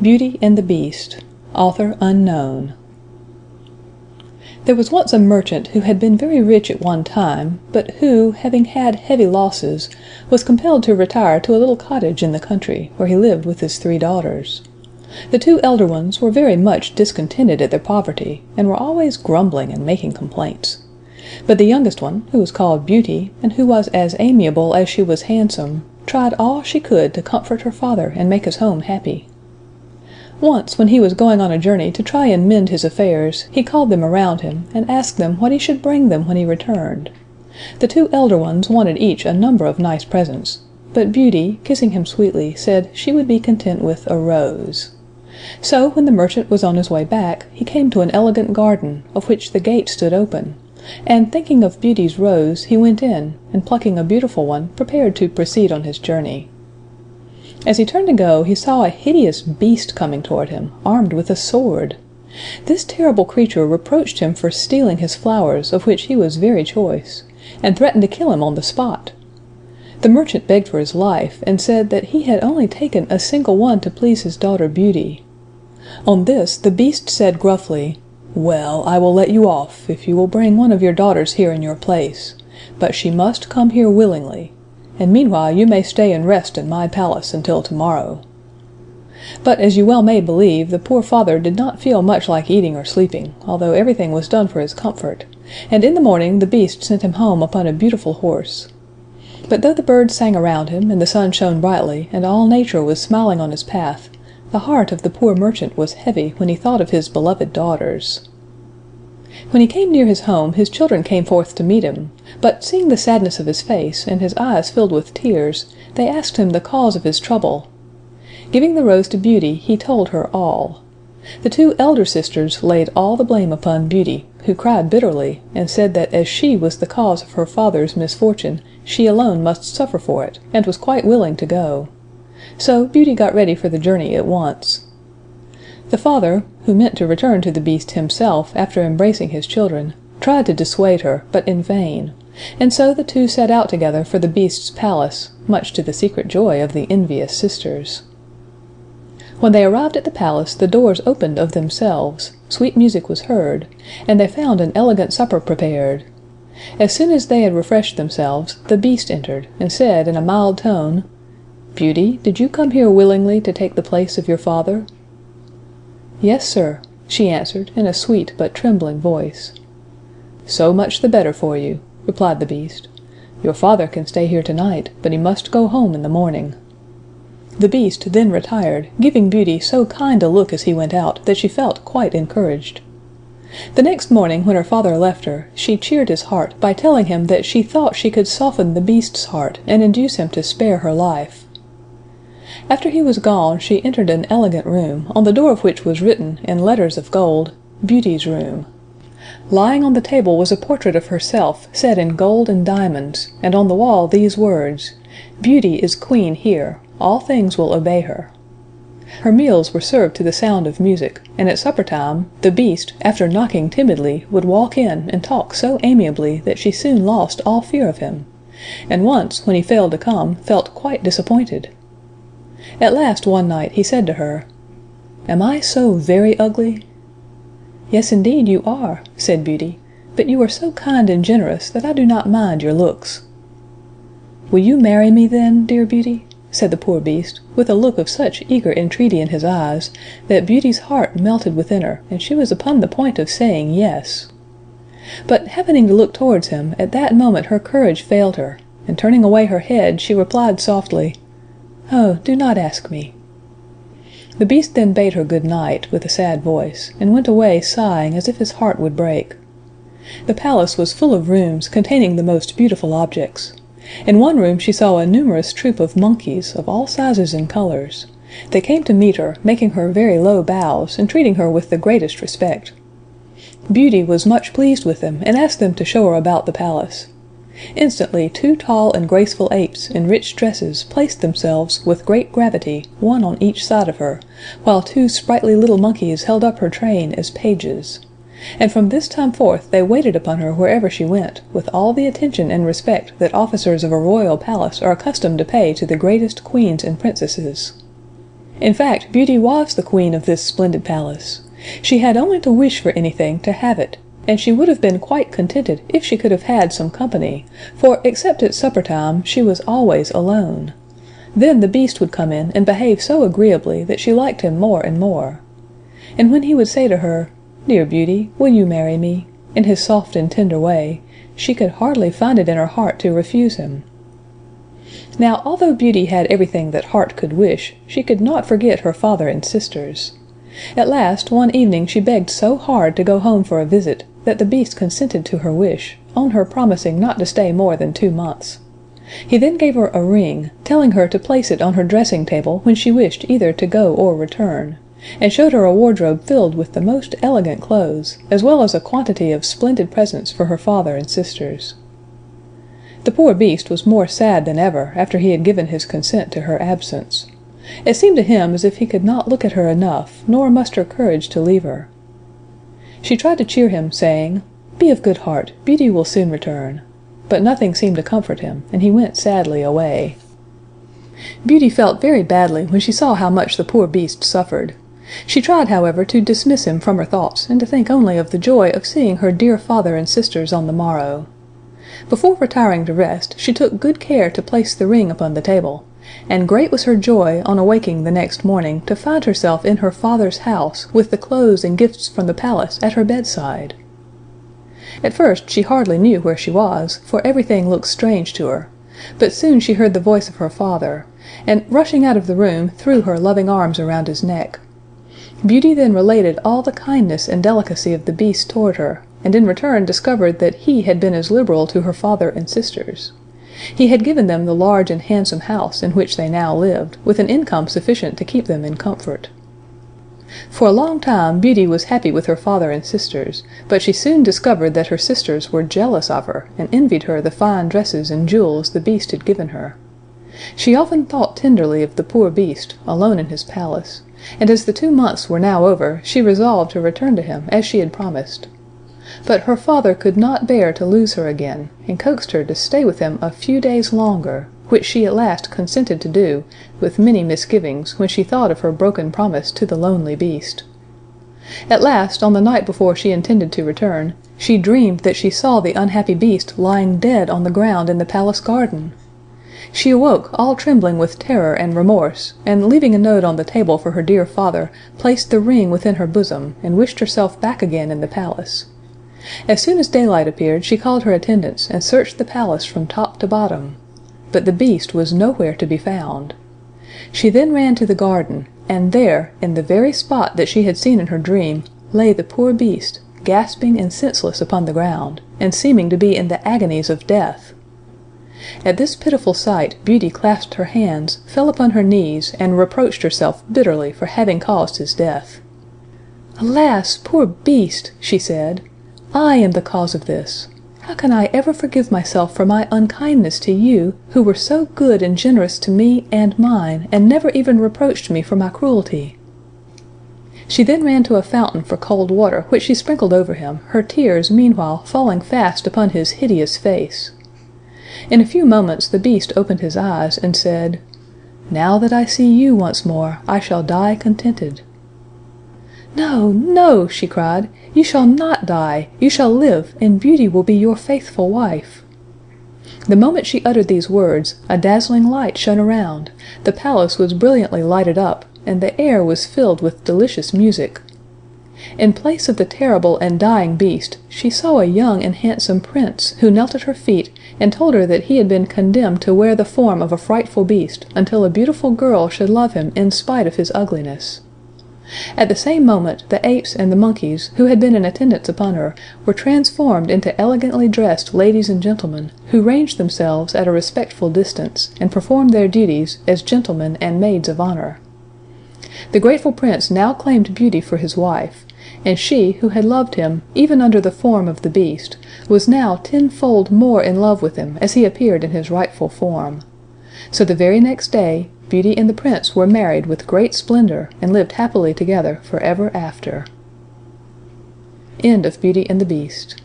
Beauty and the Beast. Author unknown. There was once a merchant who had been very rich at one time, but who, having had heavy losses, was compelled to retire to a little cottage in the country, where he lived with his 3 daughters. The 2 elder ones were very much discontented at their poverty, and were always grumbling and making complaints. But the youngest one, who was called Beauty, and who was as amiable as she was handsome, tried all she could to comfort her father and make his home happy. Once, when he was going on a journey to try and mend his affairs, he called them around him, and asked them what he should bring them when he returned. The 2 elder ones wanted each a number of nice presents, but Beauty, kissing him sweetly, said she would be content with a rose. So, when the merchant was on his way back, he came to an elegant garden, of which the gate stood open, and thinking of Beauty's rose, he went in, and plucking a beautiful one, prepared to proceed on his journey. As he turned to go, he saw a hideous beast coming toward him, armed with a sword. This terrible creature reproached him for stealing his flowers, of which he was very choice, and threatened to kill him on the spot. The merchant begged for his life, and said that he had only taken a single one to please his daughter Beauty. On this the beast said gruffly, "Well, I will let you off, if you will bring one of your daughters here in your place, but she must come here willingly, and meanwhile you may stay and rest in my palace until tomorrow." But as you well may believe, the poor father did not feel much like eating or sleeping, although everything was done for his comfort, and in the morning the beast sent him home upon a beautiful horse. But though the birds sang around him, and the sun shone brightly, and all nature was smiling on his path, the heart of the poor merchant was heavy when he thought of his beloved daughters. When he came near his home, his children came forth to meet him, but seeing the sadness of his face, and his eyes filled with tears, they asked him the cause of his trouble. Giving the rose to Beauty, he told her all. The 2 elder sisters laid all the blame upon Beauty, who cried bitterly, and said that as she was the cause of her father's misfortune, she alone must suffer for it, and was quite willing to go. So Beauty got ready for the journey at once. The father, who meant to return to the beast himself after embracing his children, tried to dissuade her, but in vain, and so the 2 set out together for the beast's palace, much to the secret joy of the envious sisters. When they arrived at the palace, the doors opened of themselves, sweet music was heard, and they found an elegant supper prepared. As soon as they had refreshed themselves, the beast entered, and said in a mild tone, "Beauty, did you come here willingly to take the place of your father?" "Yes, sir," she answered in a sweet but trembling voice. "So much the better for you," replied the beast. "Your father can stay here tonight, but he must go home in the morning." The beast then retired, giving Beauty so kind a look as he went out that she felt quite encouraged. The next morning, when her father left her, she cheered his heart by telling him that she thought she could soften the beast's heart and induce him to spare her life. After he was gone, she entered an elegant room, on the door of which was written, in letters of gold, "Beauty's room." Lying on the table was a portrait of herself, set in gold and diamonds, and on the wall these words, "Beauty is queen here. All things will obey her." Her meals were served to the sound of music, and at supper time, the beast, after knocking timidly, would walk in and talk so amiably that she soon lost all fear of him, and once, when he failed to come, felt quite disappointed. At last one night he said to her, "Am I so very ugly?" "Yes, indeed you are," said Beauty, "but you are so kind and generous that I do not mind your looks." "Will you marry me then, dear Beauty?" said the poor beast, with a look of such eager entreaty in his eyes, that Beauty's heart melted within her, and she was upon the point of saying yes. But happening to look towards him, at that moment her courage failed her, and turning away her head, she replied softly, "Oh, do not ask me." The beast then bade her good night, with a sad voice, and went away sighing as if his heart would break. The palace was full of rooms containing the most beautiful objects. In one room she saw a numerous troop of monkeys, of all sizes and colors. They came to meet her, making her very low bows, and treating her with the greatest respect. Beauty was much pleased with them, and asked them to show her about the palace. Instantly 2 tall and graceful apes in rich dresses placed themselves with great gravity, one on each side of her, while 2 sprightly little monkeys held up her train as pages. And from this time forth they waited upon her wherever she went, with all the attention and respect that officers of a royal palace are accustomed to pay to the greatest queens and princesses. In fact, Beauty was the queen of this splendid palace. She had only to wish for anything to have it, and she would have been quite contented if she could have had some company, for except at supper time she was always alone. Then the Beast would come in and behave so agreeably that she liked him more and more. And when he would say to her, "Dear Beauty, will you marry me?" in his soft and tender way, she could hardly find it in her heart to refuse him. Now, although Beauty had everything that heart could wish, she could not forget her father and sisters. At last, one evening she begged so hard to go home for a visit, that the Beast consented to her wish, on her promising not to stay more than 2 months. He then gave her a ring, telling her to place it on her dressing table when she wished either to go or return, and showed her a wardrobe filled with the most elegant clothes, as well as a quantity of splendid presents for her father and sisters. The poor Beast was more sad than ever after he had given his consent to her absence. It seemed to him as if he could not look at her enough, nor muster courage to leave her. She tried to cheer him, saying, "Be of good heart, Beauty will soon return." But nothing seemed to comfort him, and he went sadly away. Beauty felt very badly when she saw how much the poor Beast suffered. She tried, however, to dismiss him from her thoughts, and to think only of the joy of seeing her dear father and sisters on the morrow. Before retiring to rest, she took good care to place the ring upon the table, and great was her joy on awaking the next morning to find herself in her father's house with the clothes and gifts from the palace at her bedside. At first she hardly knew where she was, for everything looked strange to her, but soon she heard the voice of her father, and rushing out of the room threw her loving arms around his neck. Beauty then related all the kindness and delicacy of the Beast toward her, and in return discovered that he had been as liberal to her father and sisters. He had given them the large and handsome house in which they now lived, with an income sufficient to keep them in comfort. For a long time Beauty was happy with her father and sisters, but she soon discovered that her sisters were jealous of her, and envied her the fine dresses and jewels the Beast had given her. She often thought tenderly of the poor Beast, alone in his palace, and as the 2 months were now over, she resolved to return to him as she had promised. But her father could not bear to lose her again, and coaxed her to stay with him a few days longer, which she at last consented to do, with many misgivings when she thought of her broken promise to the lonely Beast. At last, on the night before she intended to return, she dreamed that she saw the unhappy Beast lying dead on the ground in the palace garden. She awoke all trembling with terror and remorse, and leaving a note on the table for her dear father, placed the ring within her bosom, and wished herself back again in the palace. As soon as daylight appeared, she called her attendants and searched the palace from top to bottom, but the Beast was nowhere to be found. She then ran to the garden, and there, in the very spot that she had seen in her dream, lay the poor Beast, gasping and senseless upon the ground, and seeming to be in the agonies of death. At this pitiful sight Beauty clasped her hands, fell upon her knees, and reproached herself bitterly for having caused his death. "Alas, poor Beast!" she said, "I am the cause of this. How can I ever forgive myself for my unkindness to you, who were so good and generous to me and mine, and never even reproached me for my cruelty?" She then ran to a fountain for cold water, which she sprinkled over him, her tears meanwhile falling fast upon his hideous face. In a few moments the Beast opened his eyes, and said, "Now that I see you once more, I shall die contented." "No, no!" she cried. "You shall not die! You shall live, and Beauty will be your faithful wife." The moment she uttered these words, a dazzling light shone around, the palace was brilliantly lighted up, and the air was filled with delicious music. In place of the terrible and dying Beast, she saw a young and handsome Prince, who knelt at her feet, and told her that he had been condemned to wear the form of a frightful Beast, until a beautiful girl should love him in spite of his ugliness. At the same moment the apes and the monkeys, who had been in attendance upon her, were transformed into elegantly dressed ladies and gentlemen, who ranged themselves at a respectful distance, and performed their duties as gentlemen and maids of honor. The grateful Prince now claimed Beauty for his wife, and she, who had loved him, even under the form of the Beast, was now tenfold more in love with him as he appeared in his rightful form. So the very next day Beauty and the Prince were married with great splendor, and lived happily together for ever after. End of Beauty and the Beast.